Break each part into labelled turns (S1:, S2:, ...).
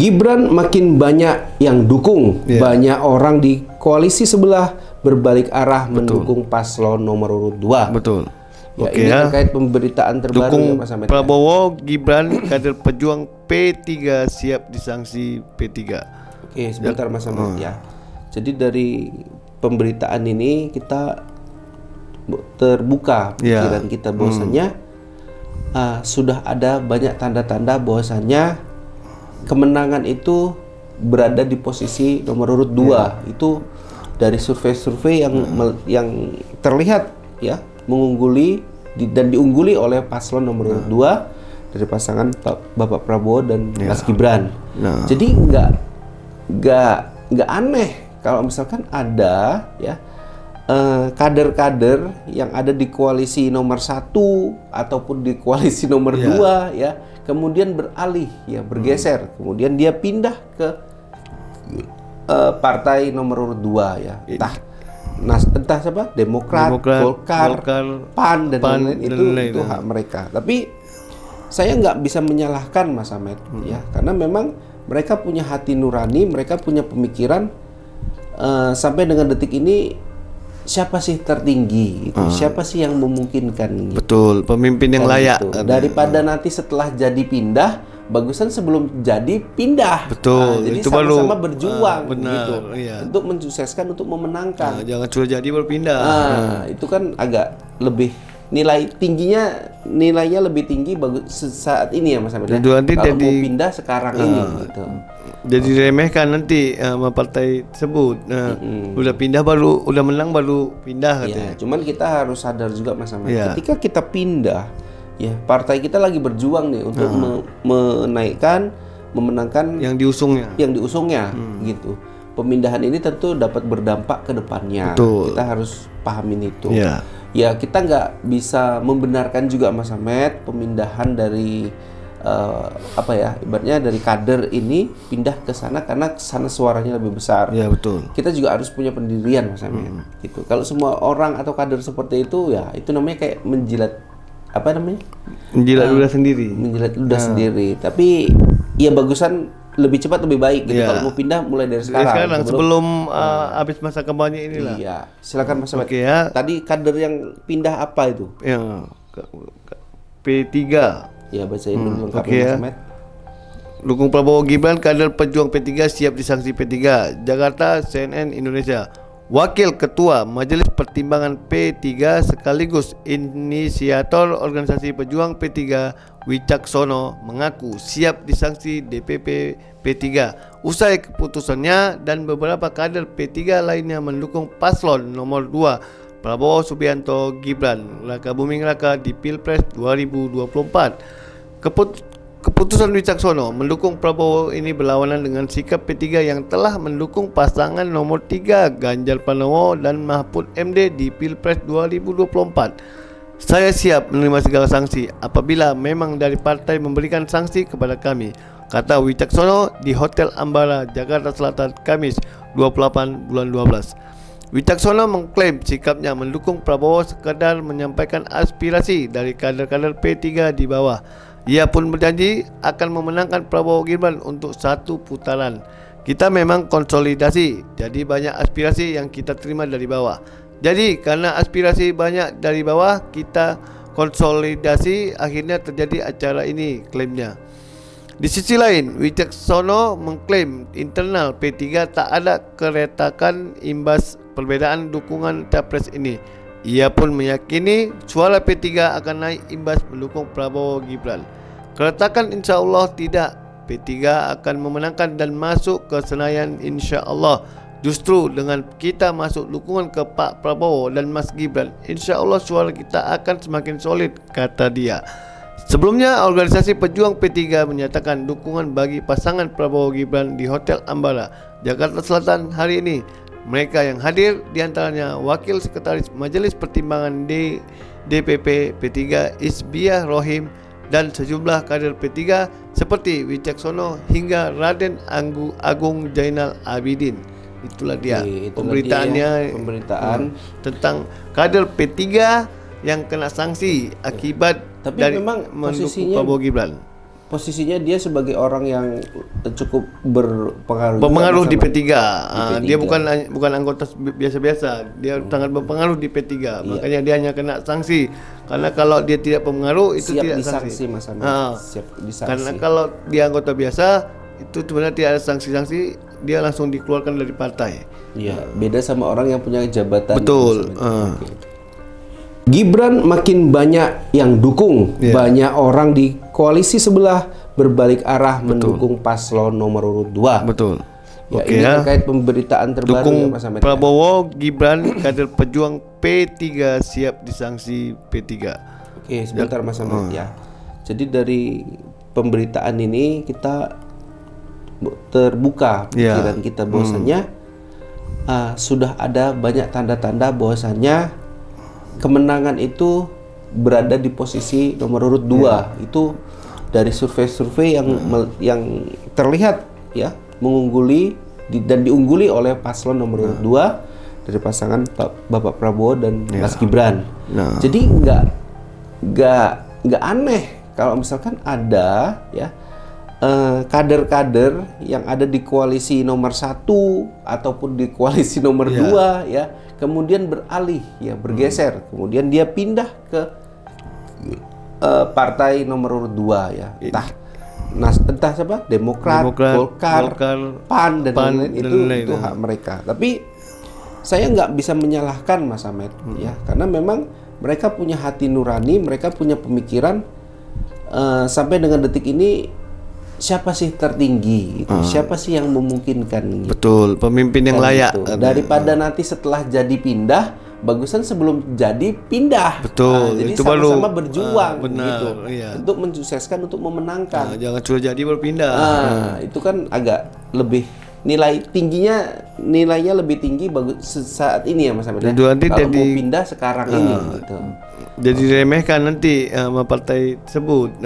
S1: Gibran makin banyak yang dukung, banyak orang di koalisi sebelah berbalik arah mendukung paslon nomor urut 2.
S2: Betul.
S1: Ya, ini terkait pemberitaan terbaru
S2: dukung
S1: ya Mas Ahmad.
S2: Prabowo, Gibran, kader pejuang P3 siap disanksi P3.
S1: Oke, sebentar Mas Ahmad ya. Jadi dari pemberitaan ini kita terbuka pikiran kita bahwasanya sudah ada banyak tanda-tanda bahwasanya kemenangan itu berada di posisi nomor urut 2. Itu dari survei-survei yang terlihat ya mengungguli dan diungguli oleh paslon nomor urut 2 dari pasangan Bapak Prabowo dan Mas Gibran. Jadi nggak aneh kalau misalkan ada ya kader-kader yang ada di koalisi nomor 1 ataupun di koalisi nomor 2 ya kemudian beralih ya bergeser kemudian dia pindah ke partai nomor urut 2 ya entah siapa Demokrat, Golkar, PAN dan lain-lain itu hak mereka. Tapi saya nggak bisa menyalahkan Mas Ahmed ya karena memang mereka punya hati nurani, mereka punya pemikiran sampai dengan detik ini siapa sih tertinggi gitu, siapa sih yang memungkinkan gitu.
S2: Betul, pemimpin yang layak
S1: gitu. Daripada nanti setelah jadi pindah bagusan sebelum jadi pindah.
S2: Betul,
S1: jadi
S2: itu
S1: sama-sama
S2: baru
S1: berjuang
S2: benar,
S1: gitu
S2: iya.
S1: untuk mensukseskan, untuk memenangkan.
S2: Jangan sudah jadi berpindah.
S1: Itu kan agak lebih nilainya lebih tinggi bagus saat ini ya Mas Ahmad. Kalau mau pindah sekarang ini gitu.
S2: Jadi diremehkan nanti sama partai tersebut. Udah pindah baru, udah menang baru pindah katanya.
S1: Cuman kita harus sadar juga Mas Ahmad. Ketika kita pindah ya partai kita lagi berjuang nih untuk memenangkan
S2: yang diusungnya
S1: gitu. Pemindahan ini tentu dapat berdampak ke depannya.
S2: Betul.
S1: Kita harus pahamin itu. Ya kita nggak bisa membenarkan juga Mas Ahmad pemindahan dari ibaratnya dari kader ini pindah ke sana karena sana suaranya lebih besar.
S2: Ya betul.
S1: Kita juga harus punya pendirian Mas Ahmad. Gitu. Kalau semua orang atau kader seperti itu ya itu namanya kayak menjilat
S2: ludah sendiri.
S1: Menjilat ludah sendiri. Tapi ya bagusan lebih cepat lebih baik gitu. Kalau mau pindah mulai dari sekarang
S2: sebelum habis masa kampanye inilah.
S1: Iya, silakan Mas Ahmad.
S2: Ya.
S1: Tadi kader yang pindah apa itu?
S2: Yang P3.
S1: Ya bacain dulu lengkapnya Mas Ahmad.
S2: Dukung Prabowo Gibran, kader pejuang P3 siap disanksi P3. Jakarta, CNN Indonesia. Wakil Ketua Majelis Pertimbangan P3 sekaligus inisiator organisasi pejuang P3 Wicaksono mengaku siap disanksi DPP P3. Usai keputusannya dan beberapa kader P3 lainnya mendukung paslon nomor 2 Prabowo Subianto Gibran Raka Buming Raka di Pilpres 2024. Keputusan Wicaksono mendukung Prabowo ini berlawanan dengan sikap P3 yang telah mendukung pasangan nomor 3 Ganjar Pranowo dan Mahfud MD di Pilpres 2024. Saya siap menerima segala sanksi apabila memang dari partai memberikan sanksi kepada kami, kata Wicaksono di Hotel Ambara, Jakarta Selatan, Kamis 28 bulan 12. Wicaksono mengklaim sikapnya mendukung Prabowo sekadar menyampaikan aspirasi dari kader-kader P3 di bawah. Ia pun berjanji akan memenangkan Prabowo Gibran untuk satu putaran. Kita memang konsolidasi, jadi banyak aspirasi yang kita terima dari bawah. Jadi karena aspirasi banyak dari bawah, kita konsolidasi, akhirnya terjadi acara ini, klaimnya. Di sisi lain, Wicaksono mengklaim internal P3 tak ada keretakan imbas perbedaan dukungan capres ini. Ia pun meyakini suara P3 akan naik imbas mendukung Prabowo Gibran. Keretakan insya Allah tidak. P3 akan memenangkan dan masuk ke Senayan insya Allah. Justru dengan kita masuk dukungan ke Pak Prabowo dan Mas Gibran, insya Allah suara kita akan semakin solid, kata dia. Sebelumnya, organisasi pejuang P3 menyatakan dukungan bagi pasangan Prabowo Gibran di Hotel Ambara, Jakarta Selatan hari ini. Mereka yang hadir diantaranya Wakil Sekretaris Majelis Pertimbangan DPP P3 Isbiah Rohim dan sejumlah kader P3 seperti Wicaksono hingga Raden Agung Jainal Abidin. Itulah dia pemberitaannya tentang kader P3 yang kena sanksi akibat
S1: tapi
S2: dari
S1: memang
S2: mendukung Prabowo Gibran. posisinya
S1: dia sebagai orang yang cukup berpengaruh
S2: berpengaruh di P3.
S1: P3.
S2: Dia bukan anggota biasa-biasa, dia sangat berpengaruh di P3. Makanya dia hanya kena sanksi. Karena kalau dia tidak berpengaruh itu
S1: siap
S2: tidak
S1: disanksi,
S2: sanksi.
S1: Mas Ahmad. Siap disanksi.
S2: Karena kalau dia anggota biasa itu sebenarnya tidak ada sanksi-sanksi, dia langsung dikeluarkan dari partai.
S1: Iya, beda sama orang yang punya jabatan.
S2: Betul.
S1: Okay. Gibran makin banyak yang dukung, banyak orang di koalisi sebelah berbalik arah mendukung paslon nomor urut 2.
S2: Betul.
S1: Ya, ini terkait pemberitaan terbaru
S2: dukung
S1: ya Mas Ahmad.
S2: Prabowo, Gibran, kader pejuang P3 siap disanksi P3.
S1: Oke, sebentar Mas Ahmad ya. Jadi dari pemberitaan ini kita terbuka pikiran kita bahwasanya sudah ada banyak tanda-tanda bahwasanya kemenangan itu berada di posisi nomor urut 2. Itu dari survei-survei yang terlihat ya mengungguli dan diungguli oleh paslon nomor urut 2 dari pasangan Bapak Prabowo dan Mas Gibran. Jadi nggak aneh kalau misalkan ada ya kader-kader yang ada di koalisi nomor 1 ataupun di koalisi nomor 2 ya kemudian beralih ya bergeser kemudian dia pindah ke partai nomor urut 2 ya entah siapa Demokrat, Golkar, PAN dan lain-lain itu hak mereka. Tapi saya nggak bisa menyalahkan Mas Ahmed ya karena memang mereka punya hati nurani, mereka punya pemikiran sampai dengan detik ini siapa sih tertinggi gitu. Siapa sih yang memungkinkan gitu.
S2: Betul, pemimpin yang layak
S1: gitu. Daripada nanti setelah jadi pindah bagusan sebelum jadi pindah.
S2: Betul,
S1: jadi
S2: itu
S1: sama-sama
S2: baru
S1: berjuang
S2: benar,
S1: gitu untuk mensukseskan, untuk memenangkan.
S2: Jangan sudah jadi baru pindah.
S1: Itu kan agak lebih nilainya lebih tinggi bagus saat ini ya Mas Ahmad. Kalau mau pindah sekarang ini gitu.
S2: Jadi diremehkan nanti sama partai tersebut.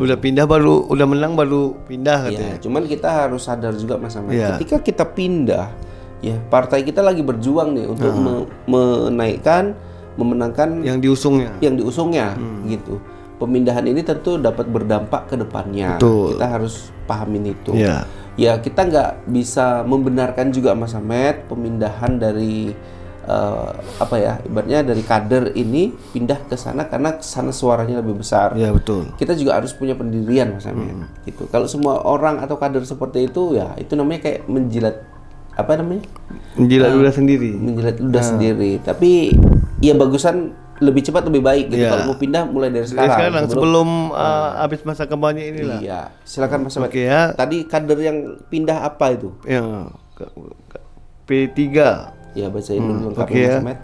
S2: Udah pindah baru, udah menang baru pindah katanya.
S1: Cuman kita harus sadar juga Mas Ahmad. Ketika kita pindah, ya partai kita lagi berjuang nih untuk memenangkan
S2: yang diusungnya.
S1: Gitu. Pemindahan ini tentu dapat berdampak ke depannya.
S2: Betul.
S1: Kita harus pahamin itu. Ya kita nggak bisa membenarkan juga Mas Ahmad pemindahan dari ibaratnya dari kader ini pindah ke sana karena sana suaranya lebih besar.
S2: Ya betul.
S1: Kita juga harus punya pendirian Mas Ahmad. Gitu. Kalau semua orang atau kader seperti itu ya itu namanya kayak menjilat
S2: ludah sendiri.
S1: Menjilat ludah sendiri. Tapi ya bagusan lebih cepat lebih baik gitu. Kalau mau pindah mulai dari sekarang.
S2: Sebelum habis masa kampanye inilah.
S1: Iya, silakan Mas Ahmad. Tadi kader yang pindah apa itu?
S2: Yang P3.
S1: Ya bacain dulu lengkapnya Mas Ahmad.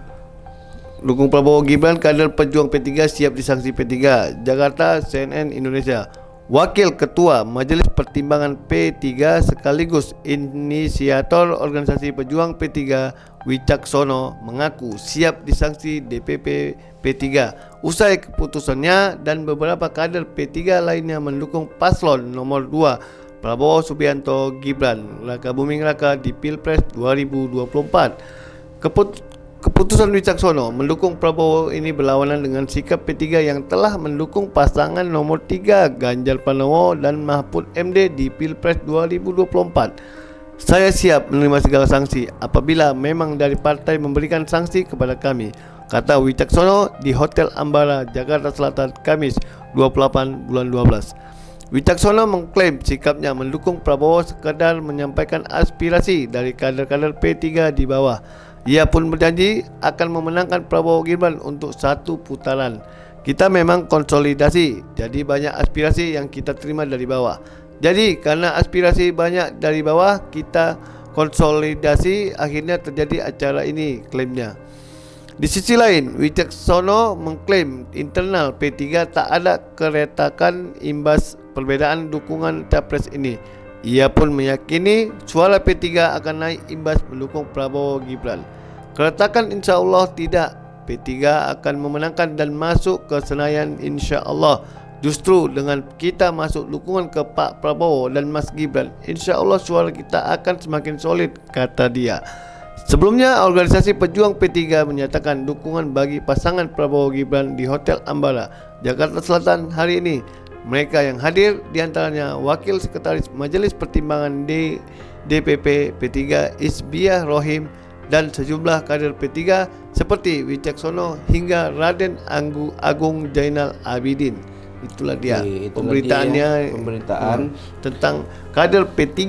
S2: Dukung Prabowo Gibran, kader pejuang P3 siap disanksi P3. Jakarta, CNN Indonesia. Wakil Ketua Majelis Pertimbangan P3 sekaligus inisiator organisasi pejuang P3 Wicaksono mengaku siap disanksi DPP P3. Usai keputusannya dan beberapa kader P3 lainnya mendukung paslon nomor 2 Prabowo Subianto Gibran Raka Buming Raka di Pilpres 2024. Keputusan Wicaksono mendukung Prabowo ini berlawanan dengan sikap P3 yang telah mendukung pasangan nomor 3 Ganjar Pranowo dan Mahfud MD di Pilpres 2024. Saya siap menerima segala sanksi apabila memang dari partai memberikan sanksi kepada kami, kata Wicaksono di Hotel Ambara, Jakarta Selatan, Kamis 28 bulan 12. Wicaksono mengklaim sikapnya mendukung Prabowo sekadar menyampaikan aspirasi dari kader-kader P3 di bawah. Ia pun berjanji akan memenangkan Prabowo Gibran untuk satu putaran. Kita memang konsolidasi, jadi banyak aspirasi yang kita terima dari bawah. Jadi karena aspirasi banyak dari bawah, kita konsolidasi, akhirnya terjadi acara ini, klaimnya. Di sisi lain, Wicaksono mengklaim internal P3 tak ada keretakan imbas perbedaan dukungan capres ini. Ia pun meyakini suara P3 akan naik imbas mendukung Prabowo Gibran. Keretakan insya Allah tidak. P3 akan memenangkan dan masuk ke Senayan insya Allah. Justru dengan kita masuk dukungan ke Pak Prabowo dan Mas Gibran, insya Allah suara kita akan semakin solid, kata dia. Sebelumnya, organisasi pejuang P3 menyatakan dukungan bagi pasangan Prabowo Gibran di Hotel Ambara, Jakarta Selatan hari ini. Mereka yang hadir diantaranya Wakil Sekretaris Majelis Pertimbangan DPP P3 Isbiah Rohim dan sejumlah kader P3 seperti Wicaksono hingga Raden Agung Jainal Abidin. Itulah dia pemberitaannya,
S1: pemberitaan
S2: tentang kader P3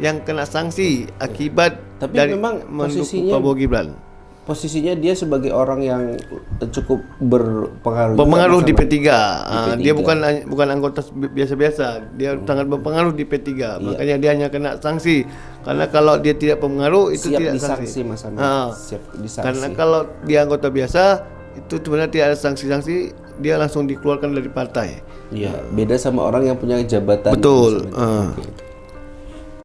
S2: yang kena sanksi akibat
S1: Tapi
S2: dari
S1: memang
S2: mendukung Prabowo Gibran.
S1: Posisinya dia sebagai orang yang cukup berpengaruh.
S2: Berpengaruh di
S1: sama-
S2: P3.
S1: P3.
S2: Dia bukan anggota biasa-biasa. Dia sangat berpengaruh di P3. Makanya dia hanya kena sanksi. Karena kalau dia tidak berpengaruh itu
S1: siap
S2: tidak
S1: disanksi
S2: sanksi.
S1: Mas Anwar. Siap disanksi.
S2: Karena kalau dia anggota biasa itu sebenarnya tidak ada sanksi-sanksi, dia langsung dikeluarkan dari partai.
S1: Iya, beda sama orang yang punya jabatan.
S2: Betul.
S1: misalnya. Oke.